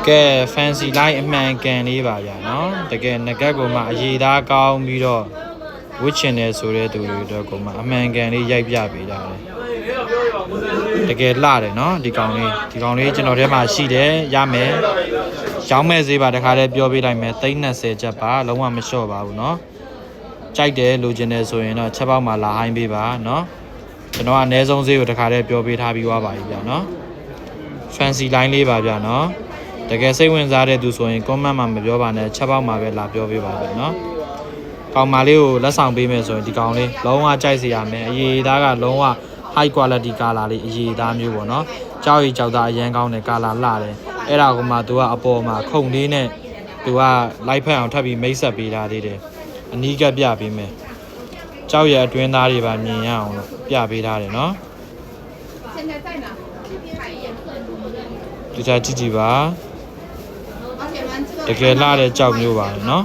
ကဲ fancy line အမှန်ကန်လေးပါဗျာနော်တကယ်ငကက်ကမှအရေးသားကောင်းပြီးတော့ဝစ်ချင်တယ်ဆိုတဲ့သူတွေတော့ကမှအမှန်ကန်လေးရိုက်ပြပေးကြတယ်တကယ်လှတယ်နော်ဒီကောင်လေးကျွန်တော်ထဲမှာရှိတယ်ရမယ်ရောင်းမဲ့ဈေးပါတခါတည်းပြောပေးလိုက်မယ်320ကျပ်ပါလုံးဝမလျှော့ပါဘူးနော်ကြိုက်တယ်လိုချင်တယ်ဆိုရင်တော့ချက်ပေါက်မှာလာဟိုင်းပေးပါနော်ကျွန်တော်ကအနည်းဆုံးဈေးကိုတခါတည်းပြောပေးထားပြီးသွားပါပြီဗျာနော် fancy line လေးပါဗျာနော်တကယ်စိတ်ဝင်စားတဲ့သူဆိုရင် comment မှာမပြောပါနဲ့ချက်ပေါက်မှာပဲလာပြောပေးပါဗျာနော်ကောင်မလေးကိုလက်ဆောင်ပေးမယ်ဆိုရင်ဒီကောင်လေးလုံးဝကြိုက်စေရမယ်အရေးသားကလုံးဝ high quality color လေးအရေးသားမျိုးပေါ့နော်ကြောက်ရီကြောက်သားအရန်ကောင်းတယ် color လှတယ်အဲ့ဒါကမှသူကအပေါ်မှာခုံလေးနဲ့သူက light ဖက်အောင်ထပ်ပြီးမိတ်ဆက်ပေးထားသေးတယ်အနီးကပ်ပြပေးမယ်ကြောက်ရအတွင်းသားတွေပါမြင်ရအောင်လို့ပြပေးထားတယ်နော်ဒီစားကြည့်ကြည့်ပါတကယ်လှတဲ့ကြောက်မျိုးပါနော်